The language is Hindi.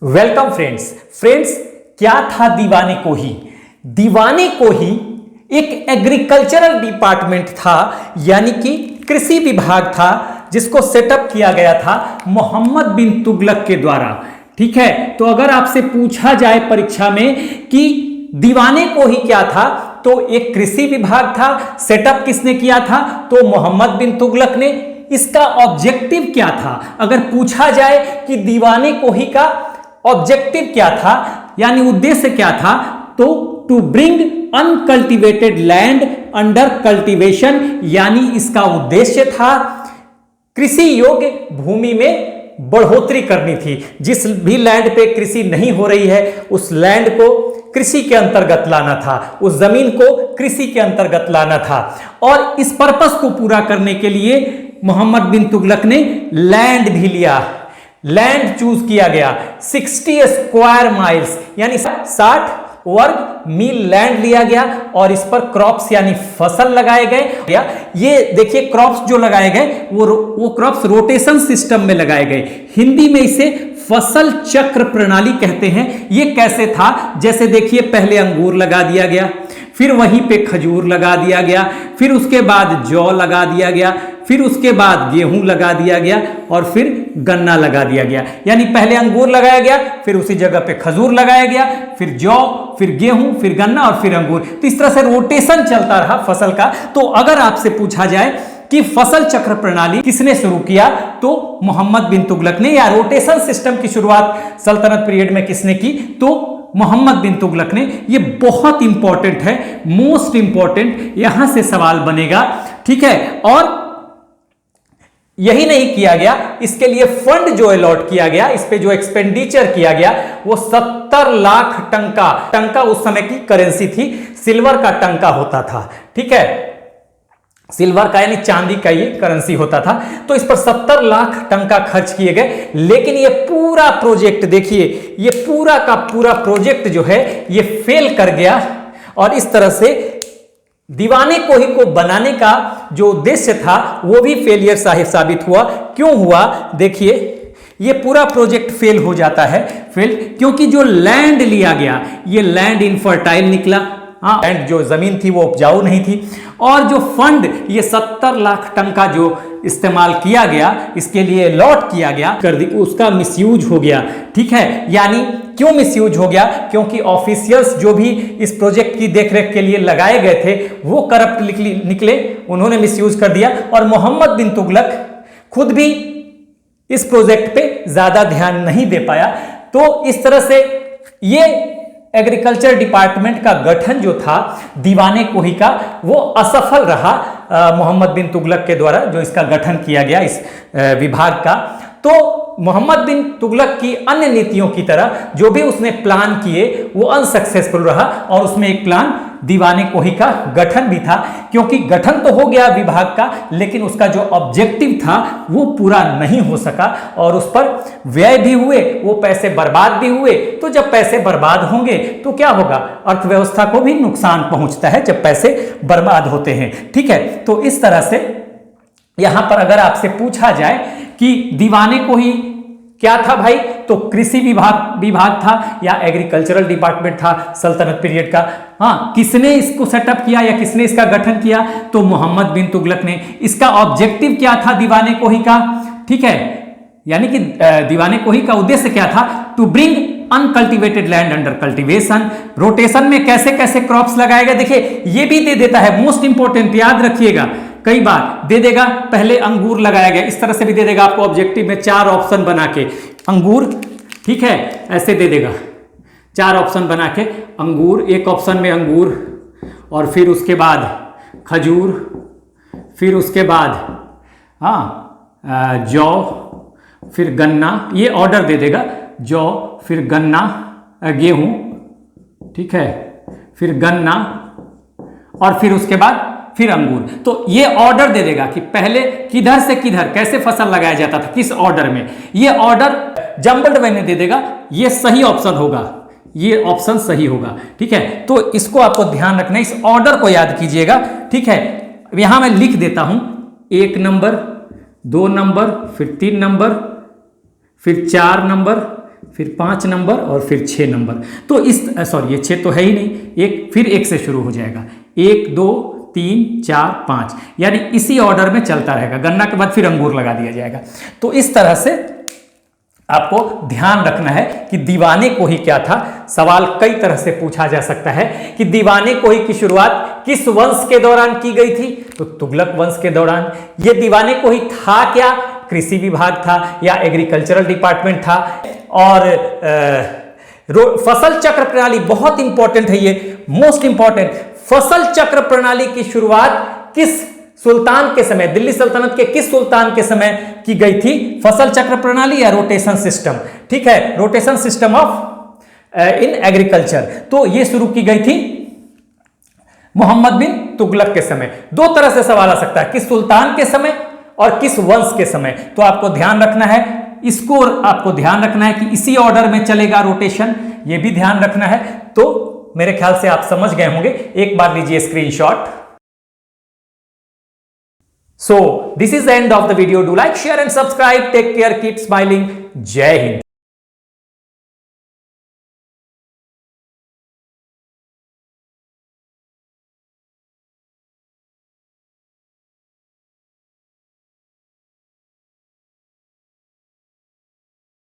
वेलकम फ्रेंड्स क्या था दीवाने को ही। दीवाने को ही एक एग्रीकल्चरल डिपार्टमेंट था, यानी कि कृषि विभाग था, जिसको सेटअप किया गया था मोहम्मद बिन तुगलक के द्वारा। ठीक है, तो अगर आपसे पूछा जाए परीक्षा में कि दीवाने को ही क्या था, तो एक कृषि विभाग था, सेटअप किसने किया था, तो मोहम्मद बिन तुगलक ने। इसका ऑब्जेक्टिव क्या था, अगर पूछा जाए कि दीवाने को ही का ऑब्जेक्टिव क्या था, यानी उद्देश्य क्या था, तो to bring uncultivated land under cultivation, यानी इसका उद्देश्य था कृषि योग्य भूमि में बढ़ोतरी करनी थी। जिस भी लैंड पे कृषि नहीं हो रही है उस लैंड को कृषि के अंतर्गत लाना था, उस जमीन को कृषि के अंतर्गत लाना था। और इस पर्पस को पूरा करने के लिए मोहम्मद बिन तुगलक ने लैंड भी लिया, लैंड चूज किया गया 60 स्क्वायर माइल्स, यानी 60 वर्ग मील लैंड लिया गया और इस पर क्रॉप्स यानी फसल लगाए गए। ये देखिए क्रॉप्स जो लगाए गए वो क्रॉप्स रोटेशन सिस्टम में लगाए गए। हिंदी में इसे फसल चक्र प्रणाली कहते हैं। ये कैसे था, जैसे देखिए पहले अंगूर लगा दिया गया, फिर वहीं पे खजूर लगा दिया गया, फिर उसके बाद जौ लगा दिया गया, फिर उसके बाद गेहूं लगा दिया गया और फिर गन्ना लगा दिया गया। यानी पहले अंगूर लगाया गया, फिर उसी जगह पे खजूर लगाया गया, फिर जौ, फिर गेहूं, फिर गन्ना और फिर अंगूर। तो इस तरह से रोटेशन चलता रहा फसल का। तो अगर आपसे पूछा जाए कि फसल चक्र प्रणाली किसने शुरू किया, तो मोहम्मद बिन तुगलक ने। या रोटेशन सिस्टम की शुरुआत सल्तनत पीरियड में किसने की, तो मोहम्मद बिन तुगलक ने। ये बहुत इंपॉर्टेंट है, मोस्ट इंपॉर्टेंट, यहां से सवाल बनेगा। ठीक है, और यही नहीं किया गया, इसके लिए फंड जो अलॉट किया गया, इस पे जो एक्सपेंडिचर किया गया वो 70 लाख टंका। टंका उस समय की करेंसी थी, सिल्वर का टंका होता था। ठीक है, सिल्वर का यानी चांदी का ये करेंसी होता था। तो इस पर 70 लाख टंका खर्च किए गए। लेकिन ये पूरा प्रोजेक्ट देखिए, ये पूरा का पूरा प्रोजेक्ट जो है ये फेल कर गया। और इस तरह से दीवाने को ही को बनाने का जो उद्देश्य था वो भी फेलियर साबित हुआ। क्यों हुआ, देखिए ये पूरा प्रोजेक्ट फेल हो जाता है। फेल क्योंकि जो लैंड लिया गया ये लैंड इनफर्टाइल निकला। लैंड जो जमीन थी वो उपजाऊ नहीं थी। और जो फंड ये 70 लाख टंका जो इस्तेमाल किया गया, इसके लिए अलॉट किया गया, कर दी, उसका मिसयूज हो गया। ठीक है, यानी क्यों मिसयूज हो गया, क्योंकि ऑफिशियल्स जो भी इस प्रोजेक्ट की देखरेख के लिए लगाए गए थे वो करप्ट निकले, उन्होंने मिसयूज कर दिया। और मोहम्मद बिन तुगलक खुद भी इस प्रोजेक्ट पे ज्यादा ध्यान नहीं दे पाया। तो इस तरह से ये एग्रीकल्चर डिपार्टमेंट का गठन जो था दीवाने को ही का, वो असफल रहा मोहम्मद बिन तुगलक के द्वारा जो इसका गठन किया गया इस विभाग का। तो मोहम्मद बिन तुगलक की अन्य नीतियों की तरह जो भी उसने प्लान किए वो अनसक्सेसफुल रहा। और उसमें एक प्लान दीवाने को ही का गठन भी था, क्योंकि गठन तो हो गया विभाग का, लेकिन उसका जो ऑब्जेक्टिव था वो पूरा नहीं हो सका और उस पर व्यय भी हुए, वो पैसे बर्बाद भी हुए। तो जब पैसे बर्बाद होंगे तो क्या होगा, अर्थव्यवस्था को भी नुकसान पहुंचता है जब पैसे बर्बाद होते हैं। ठीक है, तो इस तरह से यहां पर अगर आपसे पूछा जाए कि दीवाने को ही क्या था भाई, तो कृषि विभाग था या एग्रीकल्चरल डिपार्टमेंट था सल्तनत पीरियड का। हाँ, किसने इसको सेटअप किया या किसने इसका गठन किया, तो मोहम्मद बिन तुगलक ने। इसका ऑब्जेक्टिव क्या था दीवाने को ही का, ठीक है, यानी कि दीवाने को ही का उद्देश्य क्या था, to bring uncultivated land under cultivation. Rotation में कैसे कैसे क्रॉप्स लगाए गए, देखिए ये भी दे देता है, मोस्ट इंपोर्टेंट, याद रखिएगा, कई बार दे देगा। पहले अंगूर लगाया गया, इस तरह से भी दे देगा आपको ऑब्जेक्टिव में 4 ऑप्शन बना के अंगूर। ठीक है, ऐसे दे देगा 4 ऑप्शन बना के अंगूर, एक ऑप्शन में अंगूर, और फिर उसके बाद खजूर, फिर उसके बाद जौ, फिर गन्ना, ये ऑर्डर दे देगा, जौ, फिर गन्ना, गेहूं, ठीक है, फिर गन्ना और फिर उसके बाद फिर अंगूर। तो ये ऑर्डर दे देगा कि पहले किधर से किधर कैसे फसल लगाया जाता था, किस ऑर्डर में। ये ऑर्डर जंबल्ड वे में दे देगा, ये सही ऑप्शन होगा, ये ऑप्शन सही होगा। ठीक है, तो इसको आपको ध्यान रखना है, इस ऑर्डर को याद कीजिएगा। ठीक है, यहां मैं लिख देता हूं, 1 नंबर, 2 नंबर, फिर 3 नंबर, फिर 4 नंबर, फिर 5 नंबर और फिर 6 नंबर। तो इस सॉरी ये 6 तो है ही नहीं, एक फिर 1 से शुरू हो जाएगा, 1 2 3 4 5, यानी इसी ऑर्डर में चलता रहेगा। गन्ना के बाद फिर अंगूर लगा दिया जाएगा। तो इस तरह से आपको ध्यान रखना है कि दीवाने कोही क्या था। सवाल कई तरह से पूछा जा सकता है कि दीवाने कोही की शुरुआत किस वंश के दौरान की गई थी, तो तुगलक वंश के दौरान। ये दीवाने कोही था क्या, कृषि विभाग था या एग्रीकल्चरल डिपार्टमेंट था। और फसल चक्र प्रणाली बहुत इंपॉर्टेंट है, ये मोस्ट इंपॉर्टेंट। फसल चक्र प्रणाली की शुरुआत किस सुल्तान के समय, दिल्ली सल्तनत के किस सुल्तान के समय की गई थी? फसल चक्र प्रणाली या रोटेशन सिस्टम, ठीक है, rotation system of in agriculture. तो ये शुरू की गई थी मोहम्मद बिन तुगलक के समय। दो तरह से सवाल आ सकता है, किस सुल्तान के समय और किस वंश के समय। तो आपको ध्यान रखना है, इसको आपको ध्यान रखना है कि इसी ऑर्डर में चलेगा रोटेशन, ये भी ध्यान रखना है। तो मेरे ख्याल से आप समझ गए होंगे, एक बार लीजिए screenshot. So this is the end of the video. Do like, share and subscribe. Take care. Keep smiling. Jai Hind.